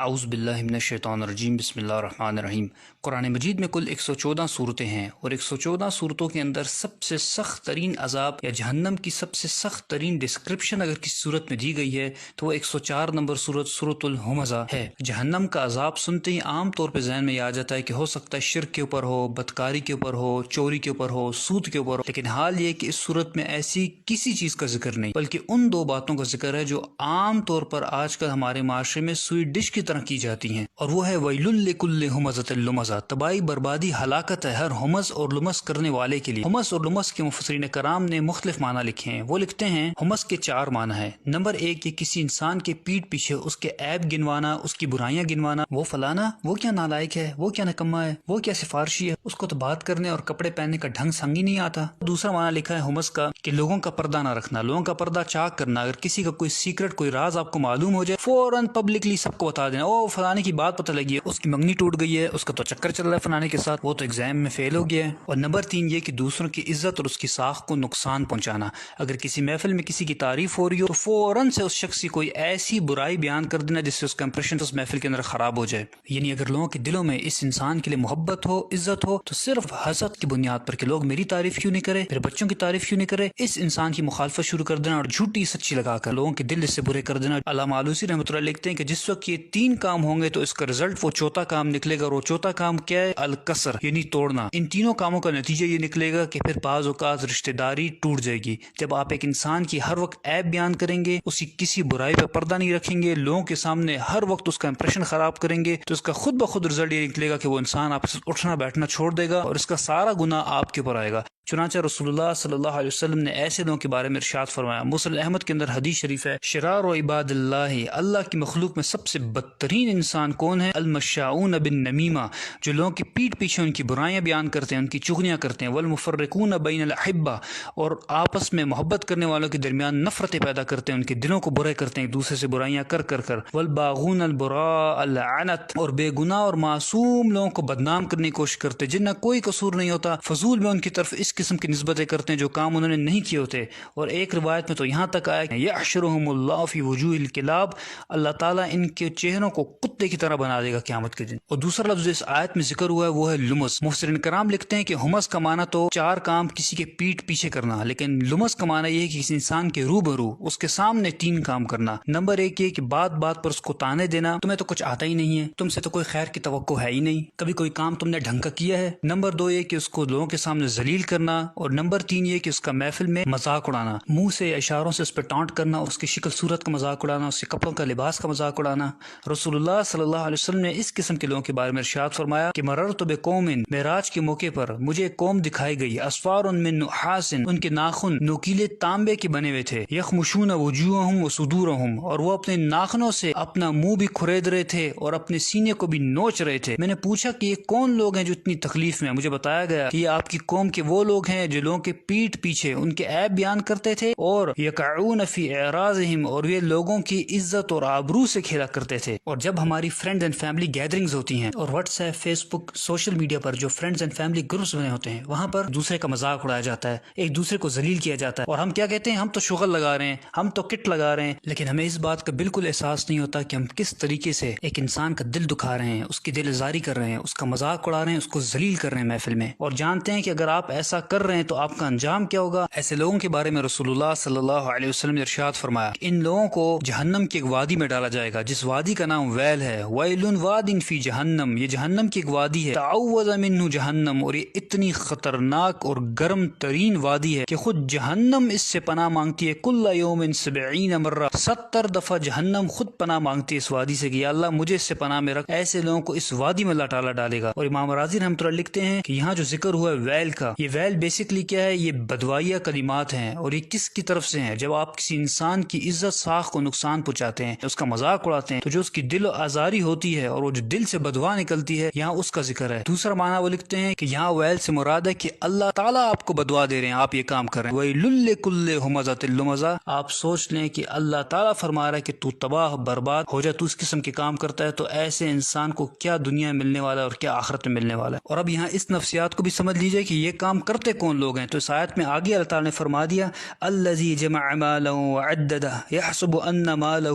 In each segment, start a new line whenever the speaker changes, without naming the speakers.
اعوذ باللہ من الشیطان الرجیم بسم اللہ الرحمن الرحیم۔ قرآن مجید میں کل 114 صورتیں ہیں اور 114 صورتوں کے اندر سب سے سخت ترین عذاب یا جہنم کی سب سے سخت ترین ڈسکرپشن اگر کسی صورت میں دی گئی ہے تو وہ 104 نمبر صورت سورۃ الہمزہ ہے۔ جہنم کا عذاب سنتے ہی عام طور پہ ذہن میں یہ آ جاتا ہے کہ ہو سکتا ہے شرک کے اوپر ہو، بدکاری کے اوپر ہو، چوری کے اوپر ہو، سود کے اوپر ہو، لیکن حال یہ کہ اس صورت میں ایسی کسی چیز کا ذکر نہیں بلکہ ان دو باتوں کا ذکر ہے جو عام طور پر آج کل ہمارے معاشرے میں سویٹ ڈش کی طرح کی جاتی ہیں، اور وہ ہے ویل لکل ہمزۃ لمزہ، تباہی بربادی ہلاکت ہے ہر ہمز اور لمز کرنے والے کے لیے۔ ہمز اور لمز کے مفسرین کرام نے مختلف معنی لکھے ہیں۔ وہ لکھتے ہیں ہمز کے 4 معنی ہیں۔ نمبر 1، یہ کسی انسان کے پیٹ پیچھے اس کے عیب گنوانا، اس کی برائیاں گنوانا، وہ فلانا وہ کیا نالائق ہے، وہ کیا نکما ہے، وہ کیا سفارشی ہے، اس کو تو بات کرنے اور کپڑے پہننے کا ڈھنگ سنگ ہی نہیں آتا۔ دوسرا معنی لکھا ہے ہمز کا کہ لوگوں کا پردہ نہ رکھنا، لوگوں کا پردہ چاک کرنا۔ اگر کسی کا کوئی سیکرٹ، کوئی راز آپ کو معلوم ہو جائے، فوراً پبلکلی سب کو بتا دینا، او فلانے کی بات پتہ لگی ہے، اس کی منگنی ٹوٹ گئی ہے، اس کا تو چکر چل رہا ہے فلانے کے ساتھ، وہ تو ایگزام میں فیل ہو گیا ہے۔ اور نمبر 3 یہ کہ دوسروں کی عزت اور اس کی ساخت کو نقصان پہنچانا۔ اگر کسی محفل میں کسی کی تعریف ہو رہی ہو تو فوراً سے اس شخص کی کوئی ایسی برائی بیان کر دینا جس سے اس کا امپریشن اس محفل کے اندر خراب ہو جائے۔ یعنی اگر لوگوں کے دلوں میں اس انسان کے لیے محبت ہو، عزت ہو، تو صرف حسد کی بنیاد پر کہ لوگ میری تعریف کیوں نہیں کرے، میرے بچوں کی تعریف کیوں نہیں کرے، اس انسان کی مخالفت شروع کر دینا اور جھوٹی سچی لگا کر لوگوں کے دل اس سے برے کر دینا۔ علامہ آلوسی رحمۃ اللہ لکھتے ہیں کہ جس وقت یہ 3 کام ہوں گے تو اس کا رزلٹ وہ چوتھا کام نکلے گا، اور وہ چوتھا کام کیا ہے؟ الکسر، یعنی توڑنا۔ ان تینوں کاموں کا نتیجہ یہ نکلے گا کہ پھر بعض اوقات رشتہ داری ٹوٹ جائے گی۔ جب آپ ایک انسان کی ہر وقت عیب بیان کریں گے، اس کی کسی برائی پہ پردہ نہیں رکھیں گے، لوگوں کے سامنے ہر وقت اس کا امپریشن خراب کریں گے، تو اس کا خود بخود رزلٹ یہ نکلے گا کہ وہ انسان آپ سے اٹھنا بیٹھنا چھوڑ دے گا اور اس کا سارا گناہ آپ کے اوپر آئے گا۔ چنانچہ رسول اللہ صلی اللہ علیہ وسلم نے ایسے لوگوں کے بارے میں ارشاد فرمایا، مسند احمد کے اندر حدیث شریف ہے، شرار و عباد اللہ کی مخلوق میں سب سے بدترین انسان کون ہے؟ المشاؤون بالنمیمہ، جو لوگوں کی پیٹھ پیچھے ان کی برائیاں بیان کرتے ہیں، ان کی چغلیاں کرتے ہیں، والمفرقون بین الاحبہ، اور آپس میں محبت کرنے والوں کے درمیان نفرتیں پیدا کرتے ہیں، ان کے دلوں کو برے کرتے ہیں ایک دوسرے سے برائیاں کر کر، والباغون البراء اللعنت، اور بے گناہ اور معصوم لوگوں کو بدنام کرنے کی کوشش کرتے جن کا کوئی قصور نہیں ہوتا، فضول میں ان کی طرف اس قسم کی نسبتیں کرتے ہیں جو کام انہوں نے نہیں کیے ہوتے۔ اور ایک روایت میں تو یہاں تک آیا کہ یحشرہم اللہ فی وجوہ الکلاب، اللہ تعالیٰ ان کے چہروں کو کتے کی طرح بنا دے گا قیامت کے دن۔ اور دوسرا لفظ اس آیت میں ذکر ہوا ہے وہ ہے لمز۔ مفسرین کرام لکھتے ہیں کہ ہمز کا معنی تو 4 کام کسی کے پیٹھ پیچھے کرنا، لیکن لمز کا معنی یہ ہے کہ کسی انسان کے روبرو اس کے سامنے 3 کام کرنا۔ نمبر 1 یہ کہ بات بات پر اس کو تانے دینا، تمہیں تو کچھ آتا ہی نہیں ہے، تم سے تو کوئی خیر کی توقع ہے ہی نہیں، کبھی کوئی کام تم نے ڈھنگ کا کیا ہے۔ نمبر 2 یہ کہ اس کو لوگوں کے سامنے ذلیل کرنا، اور نمبر 3 یہ کہ اس کا محفل میں مذاق اڑانا، منہ سے اشاروں سے اس پہ ٹانٹ کرنا، اس کی شکل صورت کا مذاق اڑانا، اس کے کپڑوں کا لباس کا مذاق اڑانا۔ رسول اللہ صلی اللہ علیہ وسلم نے اس قسم کے لوگوں کے بارے میں ارشاد فرمایا کہ مررت بقوم، معراج کے موقع پر مجھے ایک قوم دکھائی گئی، اسفار من نحاس، ان کے ناخن نوکیلے تانبے کے بنے ہوئے تھے، یخمشون وجوہہم وصدورہم، اور وہ اپنے ناخنوں سے اپنا منہ بھی کھرید رہے تھے اور اپنے سینے کو بھی نوچ رہے تھے۔ میں نے پوچھا کہ یہ کون لوگ ہیں جو اتنی تکلیف میں ہیں؟ مجھے بتایا گیا کہ یہ آپ کی قوم کے وہ لوگ ہیں جو لوگوں کے پیٹھ پیچھے ان کے عیب بیان کرتے تھے، اور یقعون فی اعراضہم، اور یہ لوگوں کی عزت اور آبرو سے کھیلا کرتے تھے۔ اور جب ہماری فرینڈز اینڈ فیملی گیدرنگز ہوتی ہیں، اور واٹس ایپ، فیس بک، سوشل میڈیا پر جو فرینڈز اینڈ فیملی گروپس بنے ہوتے ہیں، وہاں پر دوسرے کا مذاق اڑایا جاتا ہے، ایک دوسرے کو ذلیل کیا جاتا ہے، اور ہم کیا کہتے ہیں؟ ہم تو شغل لگا رہے ہیں، ہم تو کٹ لگا رہے ہیں، لیکن ہمیں اس بات کا بالکل احساس نہیں ہوتا کہ ہم کس طریقے سے ایک انسان کا دل دکھا رہے ہیں، اس کی دل آزاری کر رہے ہیں، اس کا مذاق اڑا رہے ہیں، اس کو ذلیل کر رہے ہیں محفل میں، اور جانتے ہیں کہ اگر آپ ایسا کر رہے ہیں تو آپ کا انجام کیا ہوگا۔ ایسے لوگوں کے بارے میں رسول اللہ صلی اللہ علیہ وسلم نے ارشاد فرمایا کہ ان لوگوں کو جہنم کی ایک وادی میں ڈالا جائے گا جس وادی کا نام ویل ہے، ویل واد فی جہنم، یہ جہنم کی ایک وادی ہے، تعوذ منہ جہنم، اور یہ اتنی خطرناک اور گرم ترین وادی ہے کہ خود جہنم اس سے پناہ مانگتی ہے، کل یوم 70 مرہ، 70 دفعہ جہنم خود پناہ مانگتی ہے اس وادی سے کہ یا اللہ مجھے اس سے پناہ میں رکھ۔ ایسے لوگوں کو اس وادی میں اللہ تعالیٰ ڈالے گا۔ اور امام راضی رحمۃ اللہ لکھتے ہیں کہ یہاں جو ذکر ہوا ہے ویل کا، یہ ویل بیسکلی کیا ہے؟ یہ بدوائیہ کلمات ہیں، اور یہ کس کی طرف سے ہیں؟ جب آپ کسی انسان کی عزت ساخت کو نقصان پہنچاتے ہیں، اس کا مذاق اڑاتے ہیں، تو جو اس کی دل آزاری ہوتی ہے اور وہ جو دل سے بدوا نکلتی ہے، یہاں اس کا ذکر ہے۔ دوسرا معنی وہ لکھتے ہیں کہ یہاں ویل سے مراد ہے کہ اللہ تعالیٰ آپ کو بدوا دے رہے ہیں، آپ یہ کام کر رہے ہیں، ویل لکل ہمزۃ لمزہ، آپ سوچ لیں کہ اللہ تعالیٰ فرما رہا ہے کہ تو تباہ برباد ہو جائے، تو اس قسم کے کام کرتا ہے، تو ایسے انسان کو کیا دنیا میں ملنے والا ہے اور کیا آخرت میں ملنے والا ہے۔ اور اب یہاں اس نفسیات کو بھی سمجھ لیجئے کہ یہ کام کر اڑتے کون لوگ ہیں؟ تو اس آیت میں آگے اللہ تعالیٰ نے فرما دیا الذی جمع مالا وعددہ یحسب ان مالہ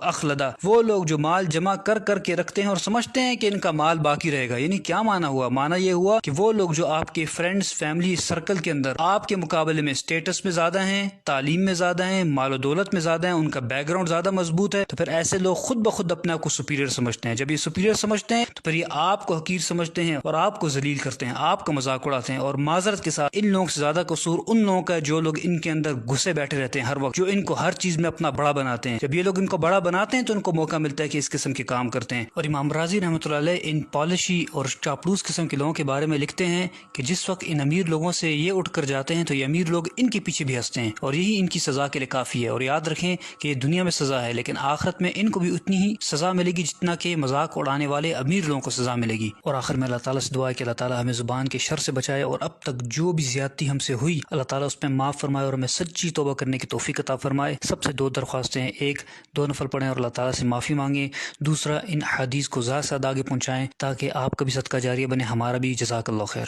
اخلدہ، وہ لوگ جو مال جمع کر کر کے رکھتے ہیں اور سمجھتے ہیں کہ ان کا مال باقی رہے گا۔ یعنی کیا معنی ہوا؟ معنی یہ ہوا کہ وہ لوگ جو آپ کے فرینڈز فیملی سرکل کے اندر آپ کے مقابلے میں اسٹیٹس میں زیادہ ہیں، تعلیم میں زیادہ ہیں، مال و دولت میں زیادہ ہیں، ان کا بیک گراؤنڈ زیادہ مضبوط ہے، تو پھر ایسے لوگ خود بخود اپنے آپ کو سپیریئر سمجھتے ہیں۔ جب یہ سپیریئر سمجھتے ہیں تو پھر یہ آپ کو حقیر سمجھتے ہیں اور آپ کو ذلیل کرتے ہیں، آپ کا مذاق اڑاتے ہیں۔ اور معذرت کے ساتھ ان لوگوں سے زیادہ قصور ان لوگوں کا ہے جو لوگ ان کے اندر گھسے بیٹھے رہتے ہیں ہر وقت، جو ان کو ہر چیز میں اپنا بڑا بناتے ہیں۔ جب یہ لوگ ان کو بڑا بناتے ہیں تو ان کو موقع ملتا ہے کہ اس قسم کے کام کرتے ہیں۔ اور امام رازی رحمۃ اللہ علیہ ان پالشی اور چاپلوس قسم کے لوگوں کے بارے میں لکھتے ہیں کہ جس وقت ان امیر لوگوں سے یہ اٹھ کر جاتے ہیں تو یہ امیر لوگ ان کے پیچھے بھی ہنستے ہیں، اور یہی ان کی سزا کے لیے کافی ہے۔ اور یاد رکھیں کہ یہ دنیا میں سزا ہے، لیکن آخرت میں ان کو بھی اتنی ہی سزا ملے گی جتنا کہ مذاق اڑانے والے امیر لوگوں کو سزا ملے گی۔ اور آخر میں اللہ تعالیٰ سے دعا ہے کہ اللہ تعالیٰ ہمیں زبان کے شر سے بچائے، اور اب تک جو بھی زیادتی ہم سے ہوئی اللہ تعالیٰ اس پہ معاف فرمائے اور ہمیں سچی توبہ کرنے کی توفیق عطا فرمائے۔ سب سے دو درخواستیں ہیں، ایک دو نفل پڑھیں اور اللہ تعالیٰ سے معافی مانگیں، دوسرا ان حدیث کو زیادہ سے زیادہ آگے پہنچائیں تاکہ آپ کا بھی صدقہ جاریہ بنے، ہمارا بھی۔ جزاک اللہ خیر۔